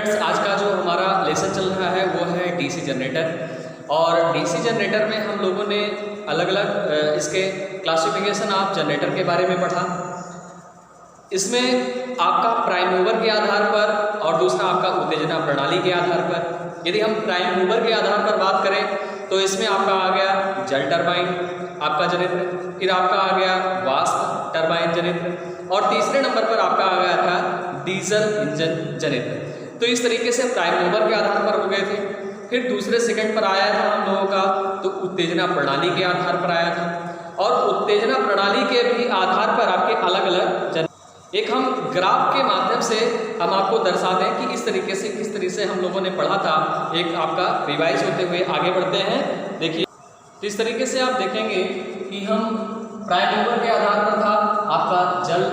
Friends, आज का जो हमारा लेसन चल रहा है वो है डीसी जनरेटर। और डीसी जनरेटर में हम लोगों ने अलग अलग इसके क्लासिफिकेशन ऑफ जनरेटर के बारे में पढ़ा। इसमें आपका प्राइम मूवर के आधार पर और दूसरा आपका उत्तेजना प्रणाली के आधार पर। यदि हम प्राइम मूवर के आधार पर बात करें तो इसमें आपका आ गया जल टरबाइन आपका जनित्र, फिर आपका आ गया वाष्प टरबाइन जनित्र, और तीसरे नंबर पर आपका आ गया था डीजल इंजन जनित्र। तो इस तरीके से प्राइम मूवर के आधार पर हो गए थे। फिर दूसरे सेकंड पर आया था हम लोगों का तो उत्तेजना प्रणाली के आधार पर आया था, और उत्तेजना प्रणाली के भी आधार पर आपके अलग अलग एक हम ग्राफ के माध्यम से हम आपको दर्शा दें कि इस तरीके से किस तरीके से हम लोगों ने पढ़ा था। एक आपका रिवाइज होते हुए आगे बढ़ते हैं। देखिए, तो इस तरीके से आप देखेंगे कि हम प्राइम मूवर के आधार पर था आपका जल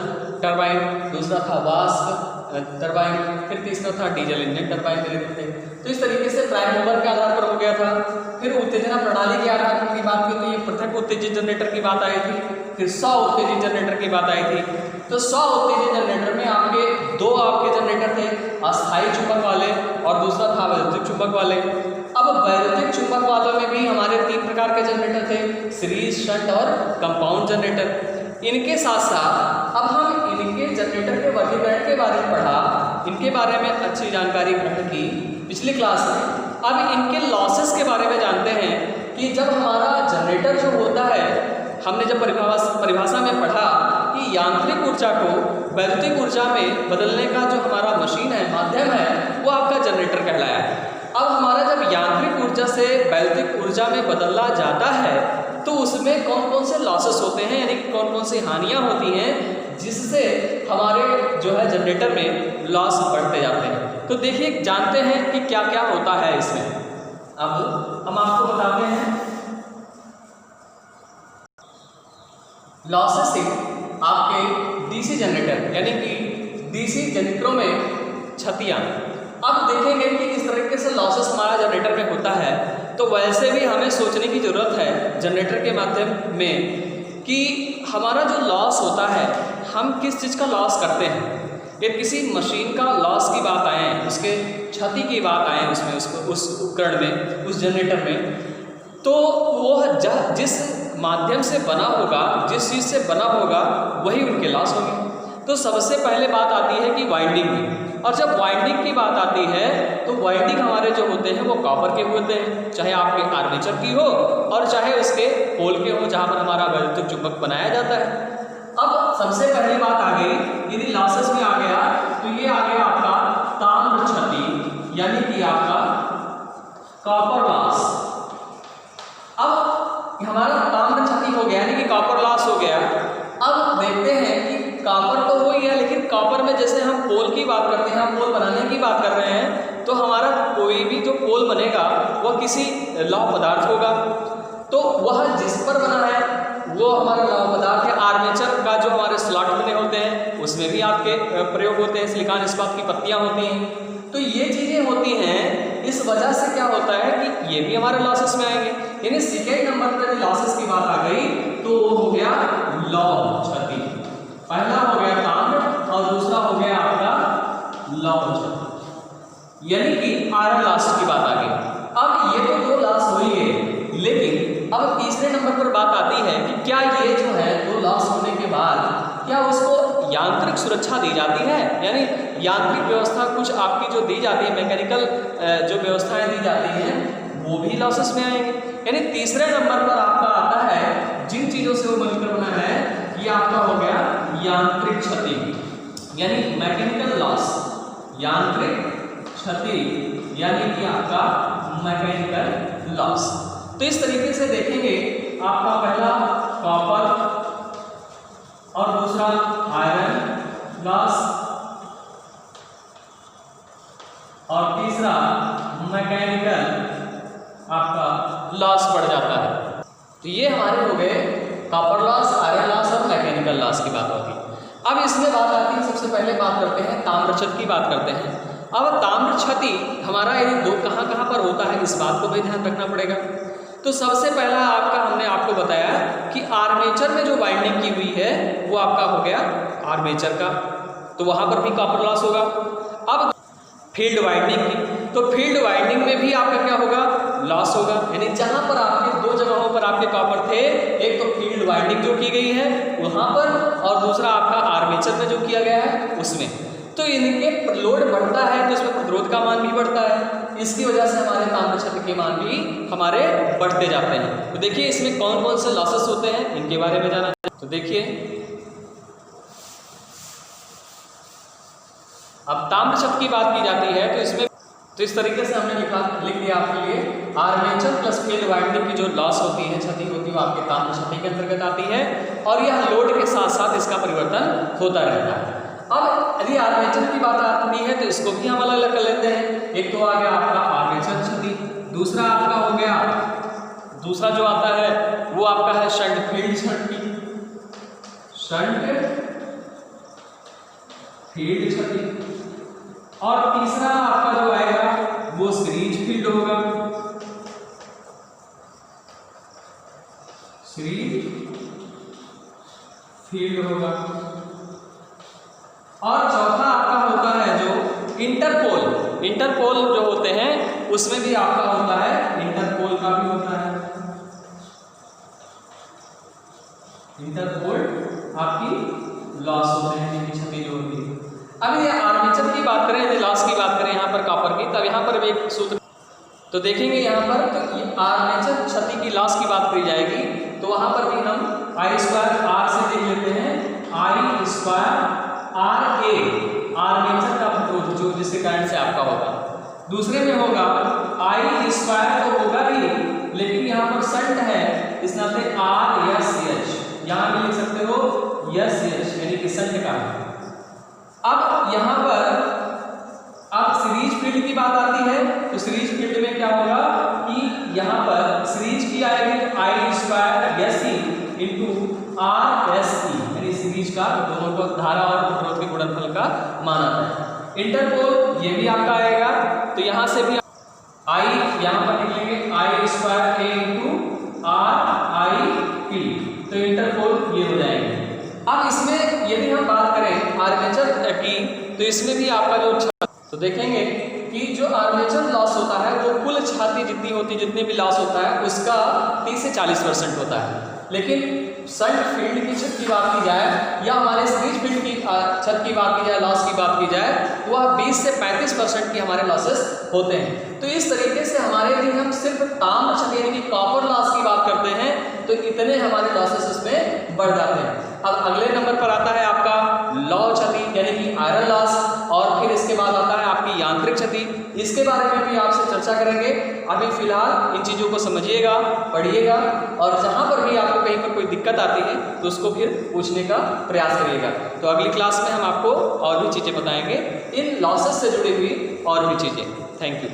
टरबाइन, दूसरा था वाष्प टरबाइन, फिर तीसरा था डीजल इंजन टरबाइन थे। तो इस तरीके से प्राइम मूवर के आधार पर हो गया था। फिर उत्तेजना प्रणाली के आधार पर की बात की तो ये पृथक उत्तेजित जनरेटर की बात आई थी। फिर स्व उत्तेजित जनरेटर की बात आई थी। तो स्व उत्तेजित जनरेटर में आपके दो आपके जनरेटर थे, अस्थायी चुंबक वाले और दूसरा था वैद्युतिक चुंबक वाले। अब वैद्युतिक चुंबक वालों में भी हमारे 3 प्रकार के जनरेटर थे, सीरीज, शंट और कंपाउंड जनरेटर। इनके साथ साथ अब हम इनके जनरेटर के वर्गीकरण के बारे में पढ़ा, इनके बारे में अच्छी जानकारी ग्रहण की पिछली क्लास में। अब इनके लॉसेस के बारे में जानते हैं कि जब हमारा जनरेटर जो होता है, हमने जब परिभाषा में पढ़ा कि यांत्रिक ऊर्जा को वैद्युतिक ऊर्जा में बदलने का जो हमारा मशीन है, माध्यम है, वो आपका जनरेटर कहलाया। अब हमारा जब यांत्रिक ऊर्जा से वैद्युतिक ऊर्जा में बदलना जाता है तो उसमें कौन कौन से लॉसेस होते हैं, यानी कौन कौन सी हानियां होती हैं जिससे हमारे जो है जनरेटर में लॉस बढ़ते जाते हैं। तो देखिए, जानते हैं कि क्या क्या होता है इसमें। अब हम आपको बताते हैं लॉसेस इन आपके डीसी जनरेटर, यानी कि डीसी जनरेटरों में क्षतियाँ। अब देखेंगे कि इस तरीके से लॉसेस हमारा जनरेटर में होता है तो वैसे भी हमें सोचने की ज़रूरत है जनरेटर के माध्यम में कि हमारा जो लॉस होता है, हम किस चीज़ का लॉस करते हैं। ये किसी मशीन का लॉस की बात आए, उसके क्षति की बात आए उसमें, उसको उस उपकरण में, उस जनरेटर में, तो वो जिस माध्यम से बना होगा, जिस चीज़ से बना होगा, वही उनके लॉस होंगे। तो सबसे पहले बात आती है कि वाइंडिंग की। और जब वाइंडिंग की बात आती है तो वाइंडिंग हमारे जो होते हैं वो कॉपर के होते हैं, चाहे आपके आर्मेचर की हो और चाहे उसके पोल के हो जहाँ पर हमारा वैद्युतिक चुंबक बनाया जाता है। अब सबसे पहली बात आ गई, यदि लॉसेस में आ गया तो ये आ गया आपका ताम्र क्षति, यानी कि आपका कॉपर लॉस। अब हमारा ताम्र क्षति हो गया, यानी कि कॉपर लॉस हो गया। अब देखते हैं कि कॉपर तो हो ही है, लेकिन कॉपर में जैसे हम पोल की बात करते हैं, हम पोल बनाने की बात कर रहे हैं, तो हमारा कोई भी जो पोल बनेगा वह किसी लौह पदार्थ होगा। तो वह जिस पर बना है वो हमारा लौह पदार्थ है। आर्मेचर का जो हमारे स्लॉट बने होते हैं उसमें भी आपके प्रयोग होते हैं, सिलिकॉन इस्पात की पत्तियाँ होती हैं। तो ये चीज़ें होती हैं, इस वजह से क्या होता है कि ये भी हमारे लॉसेस में आएंगे। यानी सेकेंड नंबर पर लॉसेस की बात आ गई तो वो हो गया लौह क्षति। पहला हो गया ताम्र और दूसरा हो गया आपका लौह क्षति, यानी कि आयरन लॉस की बात आ गई। अब ये तो 2 लॉस हो ही गए, लेकिन अब तीसरे नंबर पर बात आती है कि क्या ये जो है 2 लॉस होने के बाद क्या उसको यांत्रिक सुरक्षा दी जाती है, यानी यांत्रिक व्यवस्था कुछ आपकी जो दी जाती है, मैकेनिकल जो व्यवस्थाएं दी जाती हैं, वो भी लॉसेस में आएंगे। यानी तीसरे नंबर पर आपका आता है जिन चीज़ों से वो मिलकर बना है, ये आपका हो गया यांत्रिक क्षति, यानी मैकेनिकल लॉस, यांत्रिक क्षति, यानी कि आपका मैकेनिकल लॉस। तो इस तरीके से देखेंगे आपका पहला कॉपर और दूसरा आयरन लॉस और तीसरा मैकेनिकल आपका लॉस बढ़ जाता है। तो ये हमारे हो गए कॉपर लॉस, आयरन लॉस और मैकेनिकल लॉस की बात होगी। अब इसमें बात आती है, सबसे पहले बात करते हैं ताम्र क्षति की बात करते हैं। अब ताम्र क्षति हमारा ये कहाँ कहाँ पर होता है, इस बात को भी ध्यान रखना पड़ेगा। तो सबसे पहला हमने आपको बताया कि आर्मेचर में जो वाइंडिंग की हुई है वो आपका हो गया आर्मेचर का, तो वहाँ पर भी कॉपर लॉस होगा। अब फील्ड वाइंडिंग की। तो फील्ड वाइंडिंग में भी आपका क्या होगा, लॉस होगा। यानी जहां पर आपके दो जगहों पर आपके कॉपर थे, एक तो फील्ड वाइंडिंग जो की गई है वहां पर, और दूसरा आपका आर्मेचर में जो किया गया है उसमें। तो इनके लोड बढ़ता है तो इसमें प्रतिरोध का मान भी बढ़ता है, इसकी वजह से हमारे तांबे क्षति के मान भी हमारे बढ़ते जाते हैं। तो देखिए इसमें कौन कौन से लॉसेस होते हैं इनके बारे में जाना। तो देखिए अब ताम्र क्षति की बात की जाती है तो इसमें तो इस तरीके से हमने लिख दिया आपके लिए, आर्मेचर प्लस फील्ड वाइंडिंग की जो लॉस होती है, क्षति होती है, वो आपके ताम्र क्षति के अंतर्गत आती है, और यह लोड के साथ साथ इसका परिवर्तन होता रहता है। अब यदि आर्मेचर की बात आती है तो इसको भी हम अलग अलग कर लेते हैं। एक तो आ गया आपका आर्मेचर क्षति, दूसरा आपका हो गया, दूसरा जो आता है वो आपका है शंट फील्ड क्षति, शंट फील्ड क्षति, और तीसरा आपका जो आएगा वो सीरीज फील्ड होगा, सीरीज फील्ड होगा, और चौथा आपका होता है जो इंटरपोल। इंटरपोल जो होते हैं उसमें भी आपका होता है, इंटरपोल का भी होता है, इंटरपोल आपकी लॉस होते हैं, जिनकी क्षति जो होती है। अब ये आर्मेचर की बात करें, यदि लॉस की बात करें यहाँ पर कॉपर की, तब यहाँ पर भी एक सूत्र तो देखेंगे यहाँ पर, तो ये आर्मेचर क्षति की लॉस की बात करी जाएगी तो वहाँ पर भी हम आई स्क्वायर आर से देख लेते हैं, आई स्क्वायर आर ए आर्मेचर का प्रतिरोध जो जिसके कारण से आपका होगा। दूसरे में होगा आई स्क्वायर तो होगा ही, लेकिन यहाँ पर शंट है इस नाते आर एस एच, यहाँ भी लिख सकते हो एस एच, यानी कि शंट का। अब यहाँ पर अब सीरीज फील्ड की बात आती है तो सीरीज फील्ड में क्या होगा कि यहाँ पर सीरीज की आएगी I square S E into R S E, यानी सीरीज का दोनों को धारा और प्रतिरोध के गुणनफल का मान आता है। इंटरपोल ये भी आपका आएगा, तो यहाँ से भी आई यहाँ पर निकलेंगे I square A into R I P, तो इंटरपोल ये हो जाएंगे। अब इसमें यदि हम बात करें आर्मेचर की तो इसमें भी आपका जो तो देखेंगे कि जो आर्मेचर लॉस होता है वो कुल क्षति जितनी होती है, जितने भी लॉस होता है उसका 30 से 40% होता है। लेकिन शंट फील्ड की छत की बात की जाए या हमारे सीरीज फील्ड की छत की बात की जाए, लॉस की बात की जाए, तो वह 20 से 35% की हमारे लॉसेस होते हैं। तो इस तरीके से हमारे यदि हम सिर्फ ताम्र क्षति यानी कि कॉपर लॉस की बात करते हैं तो इतने हमारे लॉसेस इसमें बढ़ जाते हैं। अब अगले नंबर पर आता है आपका लौह क्षति यानी कि आयरन लॉस, और फिर इसके बाद आता है आपकी यांत्रिक क्षति। इसके बारे में भी आपसे चर्चा करेंगे। अभी फिलहाल इन चीज़ों को समझिएगा, पढ़िएगा, और जहाँ पर भी आपको कहीं पर कोई दिक्कत आती है तो उसको फिर पूछने का प्रयास करिएगा। तो अगली क्लास में हम आपको और भी चीज़ें बताएंगे इन लॉसेस से जुड़ी हुई और भी चीज़ें। Thank you.